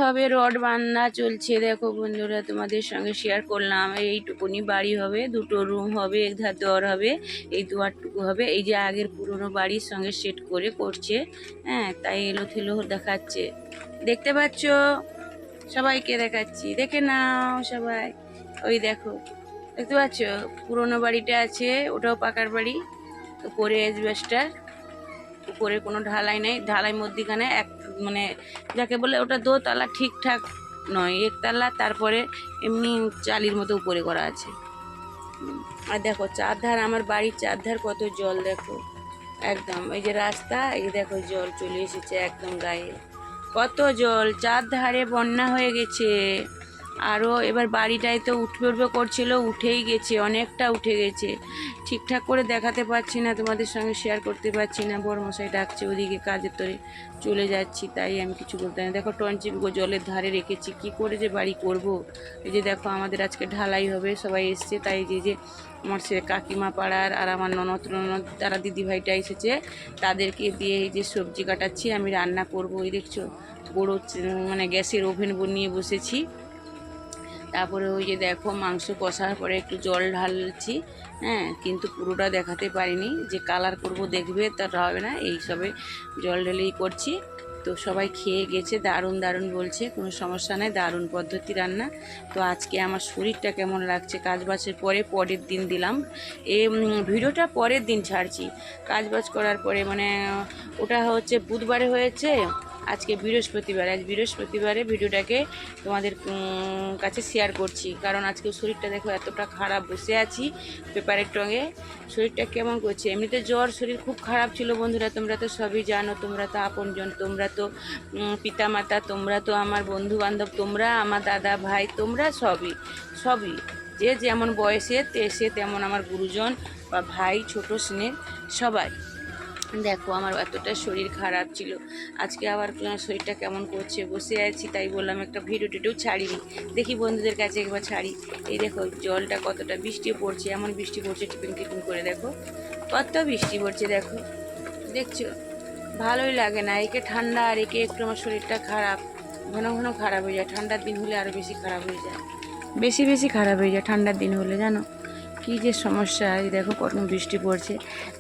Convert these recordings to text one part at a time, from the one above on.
হবে রড বান্না চলছে। দেখো বন্ধুরা, তোমাদের সঙ্গে শেয়ার করলাম। এইটুকুনি বাড়ি হবে, দুটো রুম হবে, এক ধার দেওয়ার হবে, এই দুয়ারটুকু হবে। এই যে আগের পুরনো বাড়ির সঙ্গে সেট করে করছে। হ্যাঁ, তাই এলো থেলো দেখাচ্ছে। দেখতে পাচ্ছ? সবাইকে দেখাচ্ছি, দেখে নাও সবাই। ওই দেখো, দেখতে পাচ্ছ? পুরনো বাড়িটা আছে, ওটাও পাকার বাড়ি। উপরে অ্যাজবেস্টার, উপরে কোনো ঢালাই নেই। ঢালাই মধ্যিখানে এক মানে যাকে বলে ওটা দোতলা ঠিকঠাক নয়, একতলা, তারপরে এমনি চালির মতো উপরে করা আছে। আর দেখো চারধার, আমার বাড়ির চারধার কত জল দেখো। একদম এই যে রাস্তা, এই দেখো জল চলে এসেছে একদম গায়ে। কত জল, চারধারে বন্যা হয়ে গেছে। আরও এবার বাড়িটায় তো উঠবে উঠবে করছিল, উঠেই গেছে, অনেকটা উঠে গেছে। ঠিকঠাক করে দেখাতে পারছি না, তোমাদের সঙ্গে শেয়ার করতে পারছি না। বড়মশাই ডাকছে ওদিকে, কাজের তরে চলে যাচ্ছি, তাই আমি কিছু বলতে না। দেখো টনচিপগুলো জলের ধারে রেখেছি, কি করে যে বাড়ি করব। এই যে দেখো আমাদের আজকে ঢালাই হবে, সবাই এসছে, তাই যে আমার সে কাকিমা পাড়ার আর আমার ননদ তারা দিদিভাইটা এসেছে, তাদেরকে দিয়ে এই যে সবজি কাটাচ্ছি, আমি রান্না করব। এই দেখছো বড়ো মানে গ্যাসের ওভেন নিয়ে বসেছি। তারপরে ওই যে দেখো মাংস কষার পরে একটু জল ঢালছি। হ্যাঁ, কিন্তু পুরোটা দেখাতে পারিনি, যে কালার করব দেখবে, তার হবে না, এই সবে জল ঢেলেই করছি। তো সবাই খেয়ে গেছে, দারুণ দারুণ বলছে, কোনো সমস্যা নেই, দারুণ পদ্ধতি রান্না। তো আজকে আমার শরীরটা কেমন লাগছে, কাজবাজের পরের দিন দিলাম এই ভিডিওটা, পরের দিন ছাড়ছি কাজবাজ করার পরে। মানে ওটা হচ্ছে বুধবারে হয়েছে, আজকে বৃহস্পতিবার। আজ বৃহস্পতিবারে ভিডিওটাকে তোমাদের কাছে শেয়ার করছি, কারণ আজকে শরীরটা দেখো এতটা খারাপ, বসে আছি পেপারের টঙে, শরীরটা কেমন করছে। এমনিতে জ্বর, শরীর খুব খারাপ ছিল বন্ধুরা, তোমরা তো সবই জানো, তোমরা তো আপনজন, তোমরা তো পিতামাতা, তোমরা তো আমার বন্ধু বান্ধব, তোমরা আমার দাদা ভাই, তোমরা সবই সবই, যে যেমন বয়সে সে তেমন আমার গুরুজন বা ভাই, ছোট স্নেহ সবাই। দেখো আমার এতটা শরীর খারাপ ছিল, আজকে আবার শরীরটা কেমন করছে, বসে আছি, তাই বললাম একটা ভিডিও টিডিও ছাড়িনি, দেখি বন্ধুদের কাছে একবার ছাড়ি। এই দেখো জলটা কতটা, বৃষ্টি পড়ছে, এমন বৃষ্টি পড়ছে টিপিং টিপিং করে, দেখো কত বৃষ্টি পড়ছে, দেখো দেখছো। ভালোই লাগে না, একে ঠান্ডা আর একে একটু আমার শরীরটা খারাপ, ঘন ঘন খারাপ হয়ে যায়। ঠান্ডার দিন হলে আরও বেশি খারাপ হয়ে যায়, বেশি বেশি খারাপ হয়ে যায় ঠান্ডার দিন হলে, জানো কী যে সমস্যা। এই দেখো কত বৃষ্টি পড়ছে,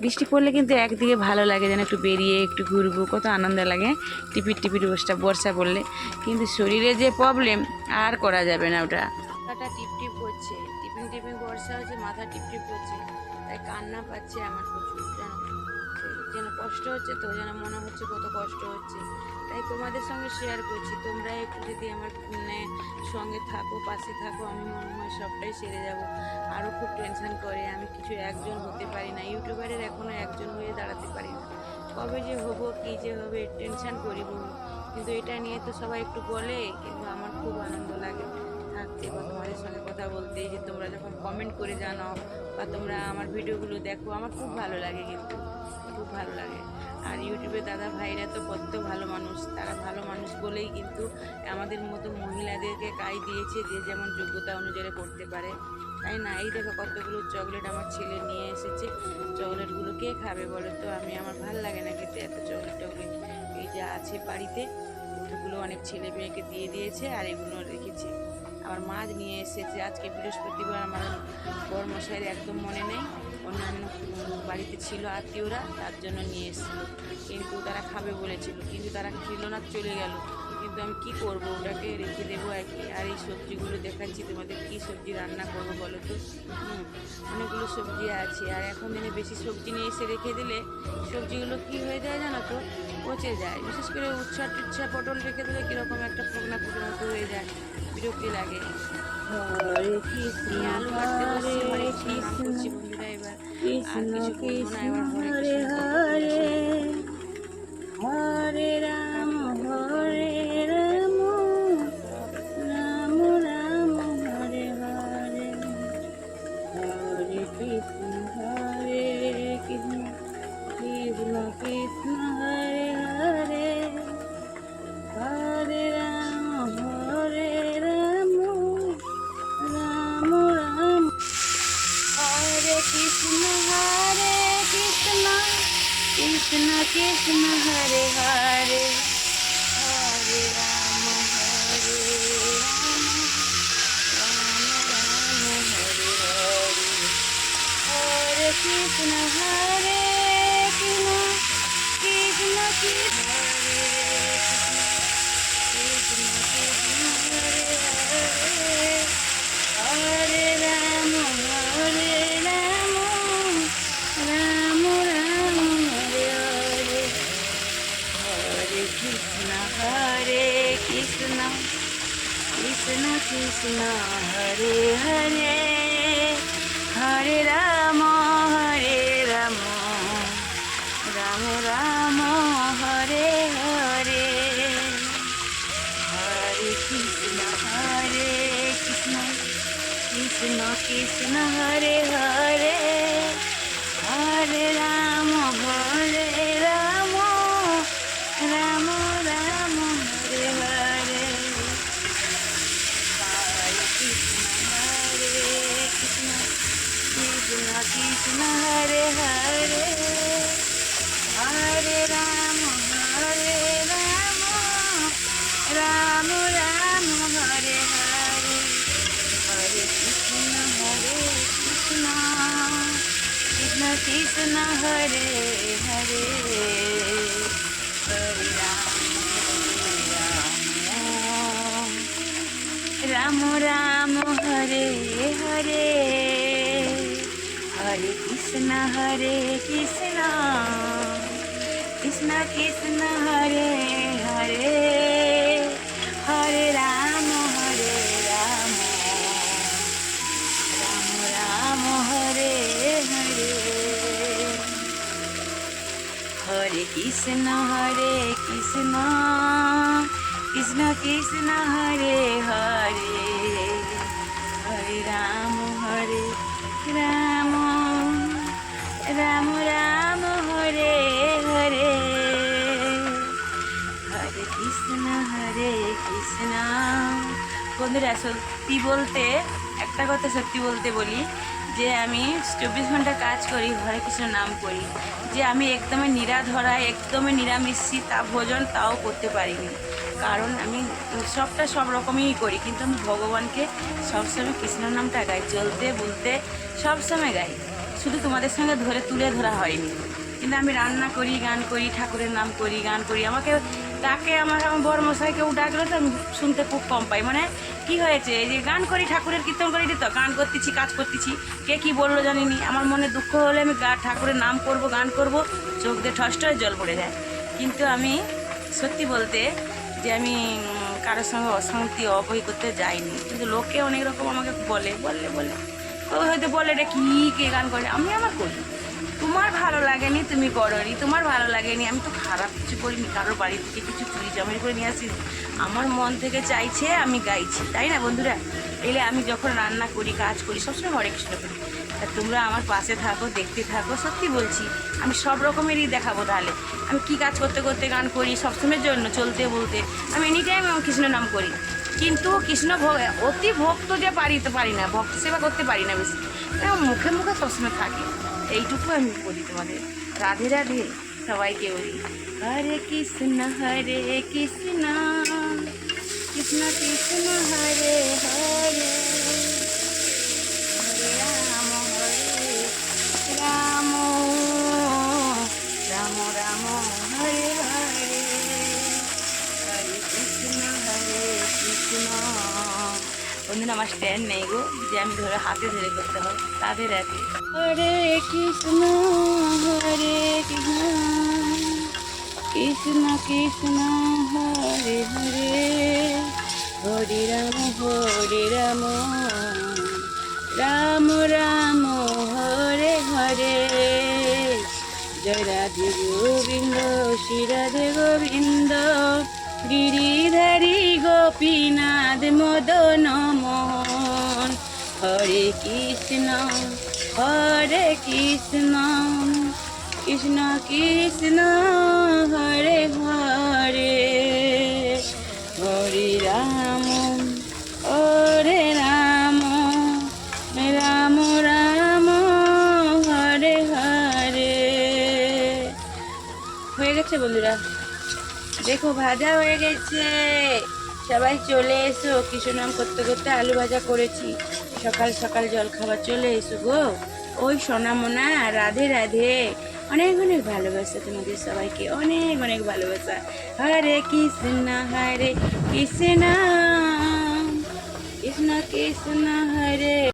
বৃষ্টি পড়লে কিন্তু একদিকে ভালো লাগে, যেন একটু বেরিয়ে একটু ঘুরবো, কত আনন্দ লাগে টিপির টিপির বর্ষা পড়লে। কিন্তু শরীরে যে প্রবলেম, আর করা যাবে না ওটা। মাথাটা টিপ টিপ করছে, টিপিং টিপিং বর্ষা হচ্ছে, মাথা টিপ টিপ করছে, তাই কান্না পাচ্ছে আমার প্রচুর, জানো যেন কষ্ট হচ্ছে, তো যেন মনে হচ্ছে কত কষ্ট হচ্ছে, তাই তোমাদের সঙ্গে শেয়ার করছি। তোমরা একটু যদি আমার সঙ্গে থাকো, পাশে থাকো, আমি মনে হয় সবটাই সেরে যাব। আরও খুব টেনশন করে, আমি কিছু একজন হতে পারি না, ইউটিউবারের এখনও একজন হয়ে দাঁড়াতে পারি না, কবে যে হবো, কী যে হবে, টেনশন করি বহু। কিন্তু এটা নিয়ে তো সবাই একটু বলে, কিন্তু আমার খুব আনন্দ লাগে থাকতে বা তোমাদের সঙ্গে কথা বলতে, যে তোমরা যখন কমেন্ট করে জানাও বা তোমরা আমার ভিডিওগুলো দেখো, আমার খুব ভালো লাগে, কিন্তু খুব ভালো লাগে। আর ইউটিউবে দাদা ভাইরা তো কত ভালো মানুষ, তারা ভালো মানুষ বলেই কিন্তু আমাদের মতো মহিলাদেরকে গায়ে দিয়েছে, যে যেমন যোগ্যতা অনুযায়ী করতে পারে, তাই না। এই দেখো কতগুলো চকলেট আমার ছেলে নিয়ে এসেছে, চকলেটগুলো কে খাবে বলো তো, আমার ভালো লাগে না খেতে এত চকলেট টকলেট। এই যে আছে বাড়িতে, ওগুলো অনেক ছেলে মেয়েকে দিয়ে দিয়েছে, আর এগুলো রেখেছে। আমার মাছ নিয়ে এসেছে, আজকে বৃহস্পতিবার, আমার বড়মশাইয়ের একদম মনে নেই, অন্যান্য বাড়িতে ছিল আত্মীয়রা, তার জন্য নিয়ে এসেছিলো, কিন্তু তারা খাবে বলেছিল, কিন্তু তারা খেলো না, চলে গেল। কিন্তু আমি কি করব, ওটাকে রেখে দেবো আর কি। আর এই সবজিগুলো দেখাচ্ছি তোমাদের, কি সবজি রান্না করবো বলো তো। অনেকগুলো সবজি আছে, আর এখন দিনে বেশি সবজি নিয়ে এসে রেখে দিলে সবজিগুলো কি হয়ে যায় জানো তো, পচে যায়। বিশেষ করে উচ্ছা টুচ্ছা পটল রেখে দিলে কীরকম একটা ফোকনা ফোকনা মতো হয়ে যায়, বিরক্তি লাগে। হরে কৃষ্ণ আলু কাটতে বসছি, হরে হরে কৃষ্ণ নাম কৃষ্ণ করছি বন্ধুরা। এবার আর কৃষ্ণ কিছু বলবো না, কৃষ্ণ এবার হরে হরে কৃষ্ণ করবো, হরে তোমরা শুনে থাকো। হরে রাম হরে রাম রাম রাম হরে হরে হরে কৃষ্ণ কৃষ্ণ কৃষ্ণ কৃষ্ণ হরে হরে হরে রাম রাম রাম হরে কৃষ্ণ কৃষ্ণ কৃষ্ণ হরে হরে হরে রাম হরে কৃষ্ণ হরে কৃষ্ণ কৃষ্ণ কৃষ্ণ কৃষ্ণ কৃষ্ণ হরে রাম রাম রাম হরে হরে হরে কৃষ্ণ কৃষ্ণ কৃষ্ণ হরে হরে হরে রাম রাম রাম হরে হরে হরে কৃষ্ণ কৃষ্ণ কৃষ্ণ হরে হরে হরে রাম রাম রাম হরে হরে হরে কৃষ্ণ কৃষ্ণ হরে হরে হরে রাম রাম হরে হরে হরে কৃষ্ণ কৃষ্ণ কৃষ্ণ হরে হরে হরে রাম রাম হরে হরে হরে কৃষ্ণ কৃষ্ণ কৃষ্ণ হরে হরে হরে রাম রাম রাম হরে হরে হরে কৃষ্ণ কৃষ্ণ কৃষ্ণ হরে হরে হরে রাম রাম রাম হরে হরে হরে কৃষ্ণ কৃষ্ণ। বন্ধুরা সত্যি বলতে একটা কথা সত্যি বলতে বলি যে আমি 24 ঘন্টা কাজ করি, হরে কৃষ্ণ নাম করি, যে আমি একদমই নিরাধরা একদমই নিরামিষি তা ভোজন তাও করতে পারিনি, কারণ আমি সব রকমই করি, কিন্তু আমি ভগবানকে সবসময় কৃষ্ণ নামটা গাই, চলতে বলতে সবসময় গাই, শুধু তোমাদের সঙ্গে তুলে ধরা হয়নি। কিন্তু আমি রান্না করি, গান করি, ঠাকুরের নাম করি, গান করি, আমাকে ডাকে, আমার বড় মশাই কেউ ডাকলে তো আমি শুনতে খুব কম পাই, মানে কি হয়েছে এই যে গান করি, ঠাকুরের কীর্তন করি, তো গান করতেছি, কাজ করতেছি, কে কি বললো জানিনি, আমার মনে দুঃখ হলে আমি ঠাকুরের নাম করব, গান করব, চোখ দিয়ে ঠস জল পড়ে যায়। কিন্তু আমি সত্যি বলতে যে আমি কারোর সঙ্গে অশান্তি অবহি করতে যাইনি, কিন্তু লোকে অনেক রকম আমাকে বলে কেউ হয়তো বলে এটা কী কে গান করে, আমি আমার করি, তোমার ভালো লাগেনি তুমি করনি, তোমার ভালো লাগেনি, আমি তো খারাপ কিছু করিনি, কারোর বাড়ি থেকে কিছু চুরি চামারি করে নিয়ে আসি, আমার মন থেকে চাইছে আমি গাইছি, তাই না বন্ধুরা? এলে আমি যখন রান্না করি, কাজ করি, সবসময় হরে কৃষ্ণ করি, তা তোমরা আমার পাশে থাকো, দেখতে থাকো, সত্যি বলছি আমি সব রকমেরই দেখাবো। তাহলে আমি কি কাজ করতে করতে গান করি, সবসময়ের জন্য চলতে বলতে আমি এনি টাইম কৃষ্ণ নাম করি, কিন্তু কৃষ্ণ অতি ভক্ত যে পারি না, ভক্ত সেবা করতে পারি না বেশি, মুখে মুখে সবসময় থাকে, এইটুকু আমি বলি তোমাদের। রাধে রাধে সবাইকে বলি, হরে কৃষ্ণ কৃষ্ণ কৃষ্ণ হরে হরে হরে রাম রাম রাম হরে হরে হরে কৃষ্ণ বন্ধুরা আমার স্ট্যান্ড নেই গো, যে আমি ধরে হাতে ধরে করতে হয়। রাধে রাধে হরে কৃষ্ণ কৃষ্ণ কৃষ্ণ হরে হরে হরে রাম রাম রাম হরে হরে জয় রাধে গোবিন্দ শ্রী রাধে গোবিন্দ গিরিধারী গোপীনাথ মদন মোহন হরে কৃষ্ণ কৃষ্ণ কৃষ্ণ হরে হরে হরে রাম রাম রাম হরে হরে। হয়ে গেছে বন্ধুরা, দেখো ভাজা হয়ে গেছে, সবাই চলে এসো, কৃষ্ণ নাম করতে করতে আলু ভাজা করেছি, সকাল সকাল জল খাবার চলে এসো গো, ওই সোনামোনা, রাধে রাধে। অনেক অনেক ভালোবাসা তোমাদের সবাইকে, অনেক অনেক ভালোবাসা। হরে কৃষ্ণ কৃষ্ণ কৃষ্ণ কৃষ্ণ হরে